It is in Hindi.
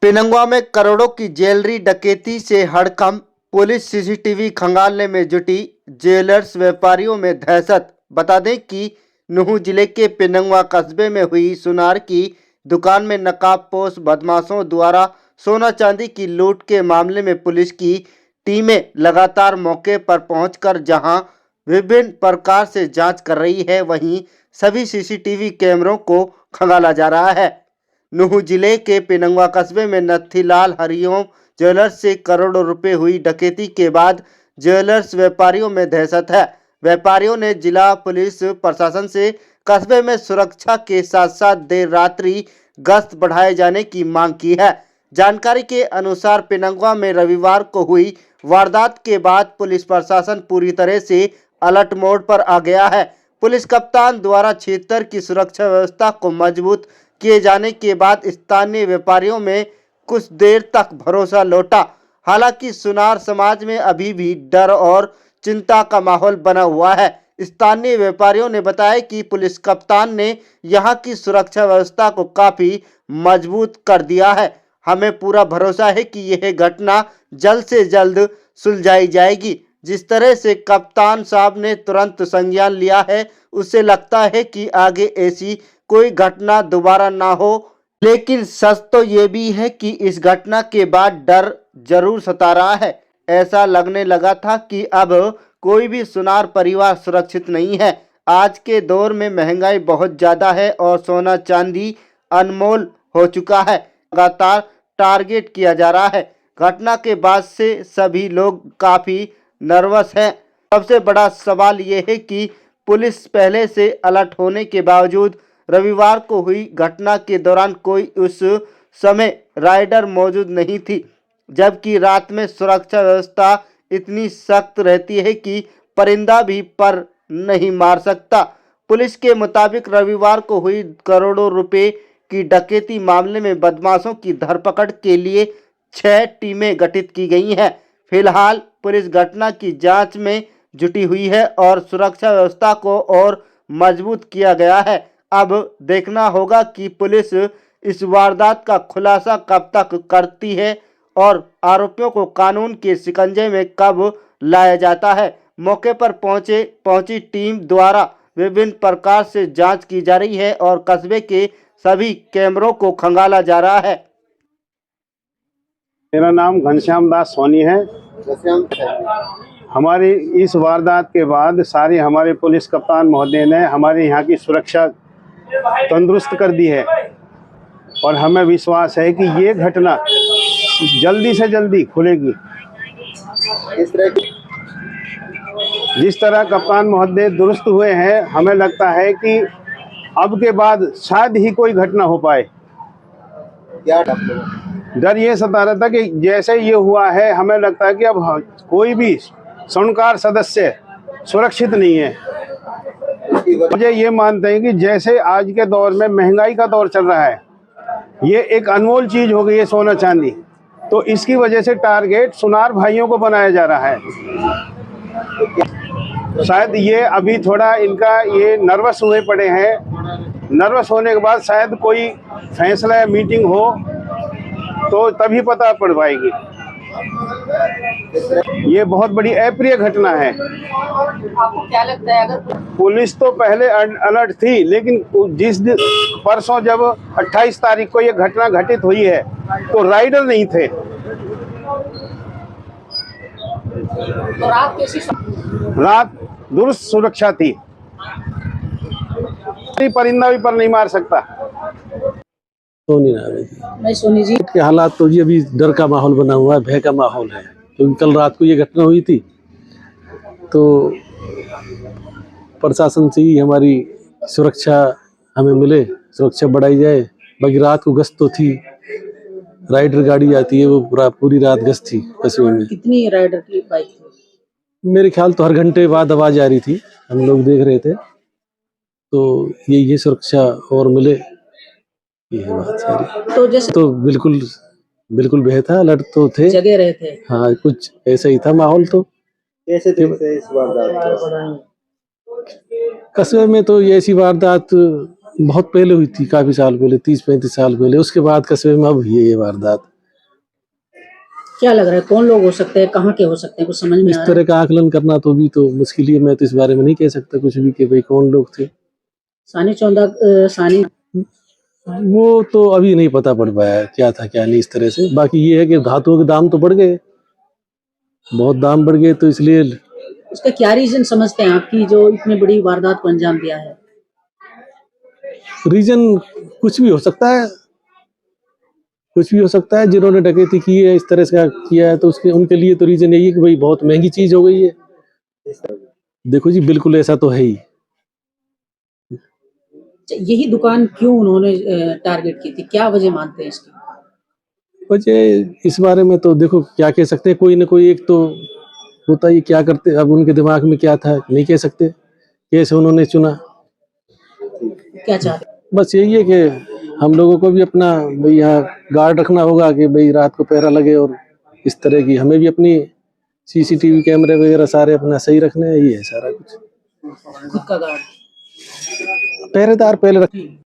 पिनंगवा में करोड़ों की ज्वेलरी डकैती से हड़कंप। पुलिस सीसीटीवी खंगालने में जुटी। ज्वेलर्स व्यापारियों में दहशत। बता दें कि नुहू जिले के पिनंगवा कस्बे में हुई सुनार की दुकान में नकाबपोश बदमाशों द्वारा सोना चांदी की लूट के मामले में पुलिस की टीमें लगातार मौके पर पहुंचकर जहां विभिन्न प्रकार से जांच कर रही है, वहीं सभी सीसीटीवी कैमरों को खंगाला जा रहा है। नुहू जिले के पिनंगवा कस्बे में नथीलाल हरिओम ज्वेलर्स से करोड़ों रुपए हुई डकैती के बाद ज्वेलर्स व्यापारियों में दहशत है। व्यापारियों ने जिला पुलिस प्रशासन से कस्बे में सुरक्षा के साथ साथ देर रात्रि गश्त बढ़ाए जाने की मांग की है। जानकारी के अनुसार पिनंगवा में रविवार को हुई वारदात के बाद पुलिस प्रशासन पूरी तरह से अलर्ट मोड पर आ गया है। पुलिस कप्तान द्वारा क्षेत्र की सुरक्षा व्यवस्था को मजबूत किए जाने के बाद स्थानीय व्यापारियों में कुछ देर तक भरोसा लौटा। हालांकि सुनार समाज में अभी भी डर और चिंता का माहौल बना हुआ है। स्थानीय व्यापारियों ने बताया कि पुलिस कप्तान ने यहां की सुरक्षा व्यवस्था को काफी मजबूत कर दिया है। हमें पूरा भरोसा है कि यह घटना जल्द से जल्द सुलझाई जाएगी। जिस तरह से कप्तान साहब ने तुरंत संज्ञान लिया है, उससे लगता है कि आगे ऐसी कोई घटना दोबारा ना हो। लेकिन सच तो ये भी है कि इस घटना के बाद डर जरूर सता रहा है। ऐसा लगने लगा था कि अब कोई भी सुनार परिवार सुरक्षित नहीं है। आज के दौर में महंगाई बहुत ज्यादा है और सोना चांदी अनमोल हो चुका है। लगातार टारगेट किया जा रहा है। घटना के बाद से सभी लोग काफी नर्वस हैं। सबसे बड़ा सवाल यह है कि पुलिस पहले से अलर्ट होने के बावजूद रविवार को हुई घटना के दौरान कोई उस समय राइडर मौजूद नहीं थी, जबकि रात में सुरक्षा व्यवस्था इतनी सख्त रहती है कि परिंदा भी पर नहीं मार सकता। पुलिस के मुताबिक रविवार को हुई करोड़ों रुपए की डकैती मामले में बदमाशों की धरपकड़ के लिए 6 टीमें गठित की गई हैं। फिलहाल पुलिस घटना की जांच में जुटी हुई है और सुरक्षा व्यवस्था को और मजबूत किया गया है। अब देखना होगा कि पुलिस इस वारदात का खुलासा कब तक करती है और आरोपियों को कानून के शिकंजे में कब लाया जाता है। मौके पर पहुंची टीम द्वारा विभिन्न प्रकार से जांच की जा रही है और कस्बे के सभी कैमरों को खंगाला जा रहा है। मेरा नाम घनश्याम दास सोनी है। हमारी इस वारदात के बाद सारे हमारे पुलिस कप्तान महोदय ने हमारे यहाँ की सुरक्षा तंदुरुस्त कर दी है और हमें विश्वास है कि ये घटना जल्दी से जल्दी खुलेगी। जिस तरह कप्तान महोदय दुरुस्त हुए हैं, हमें लगता है कि अब के बाद शायद ही कोई घटना हो पाए। डर ये सता रहा था कि जैसे ये हुआ है, हमें लगता है कि अब कोई भी स्वर्णकार सदस्य सुरक्षित नहीं है। मुझे ये मानते हैं कि जैसे आज के दौर में महंगाई का दौर चल रहा है, ये एक अनमोल चीज हो गई है सोना चांदी, तो इसकी वजह से टारगेट सुनार भाइयों को बनाया जा रहा है। शायद ये अभी थोड़ा इनका ये नर्वस हुए पड़े हैं। नर्वस होने के बाद शायद कोई फैसला या मीटिंग हो तो तभी पता पड़ पाएगी। ये बहुत बड़ी अप्रिय घटना है। आपको क्या लगता है, अगर पुलिस तो पहले अलर्ट थी, लेकिन जिस दिन परसों जब 28 तारीख को ये घटना घटित हुई है तो राइडर नहीं थे। तो रात कैसी? रात दुरुस्त सुरक्षा थी। परिंदा भी पर नहीं मार सकता। सोनी नाम है जी। मैं सोनी जी के हालात तो जी अभी डर का माहौल बना हुआ है, भय का माहौल है, क्योंकि कल रात को ये घटना हुई थी। तो प्रशासन से ही हमारी सुरक्षा हमें मिले, सुरक्षा बढ़ाई जाए। बाकी रात को गश्त तो थी, राइडर गाड़ी आती है, वो पूरी रात गश्त थी कस्बे में। कितनी राइडर की बाइक थी? मेरे ख्याल तो हर घंटे बाद आवाज आ रही थी, हम लोग देख रहे थे। तो ये सुरक्षा और मिले, ये है बात सारी। तो जैसे तो बिल्कुल बेहद था, अलर्ट तो थे, जगह रहे थे। हाँ कुछ ऐसा ही था माहौल। तो कैसे देखते इस वारदात? कस्बे में तो ये ऐसी वारदात बहुत पहले हुई थी, काफी साल पहले, 30-35 साल पहले। उसके बाद कस्बे में अब हुई है ये वारदात। क्या लग रहा है कौन लोग हो सकते हैं, कहाँ के हो सकते हैं, कुछ समझ में इस आ रहा है? तरह का आकलन करना तो भी तो मुश्किल ही है। मैं तो इस बारे में नहीं कह सकता कुछ भी कि भाई कौन लोग थे। सानी चौंदा सानी वो तो अभी नहीं पता पड़ पाया है, क्या था क्या नहीं इस तरह से। बाकी ये है कि धातुओं के दाम तो बढ़ गए, बहुत दाम बढ़ गए, तो इसलिए उसका क्या रीजन समझते हैं आपकी जो इतनी बड़ी वारदात को अंजाम दिया है? रीजन कुछ भी हो सकता है, कुछ भी हो सकता है। जिन्होंने डकैती की है, इस तरह से किया है, तो उसके उनके लिए तो रीजन यही है कि भाई बहुत महंगी चीज हो गई है। देखो जी, बिल्कुल ऐसा तो है ही। यही दुकान क्यों उन्होंने टारगेट की थी, क्या वजह मानते हैं इसकी? वजह इस बारे में तो देखो क्या कह सकते हैं, कोई ना कोई एक तो होता ही, क्या करते अब उनके दिमाग में क्या था नहीं कह सकते, कैसे उन्होंने चुना। क्या चाहते हैं? बस यही है कि हम लोगों को भी अपना भाई यहाँ गार्ड रखना होगा कि भाई रात को पहरा लगे, और इस तरह की हमें भी अपनी सीसीटीवी कैमरे वगैरह सारे अपना सही रखने हैं। यही है सारा कुछ। खुद का गार्ड पहरेदार पहले रख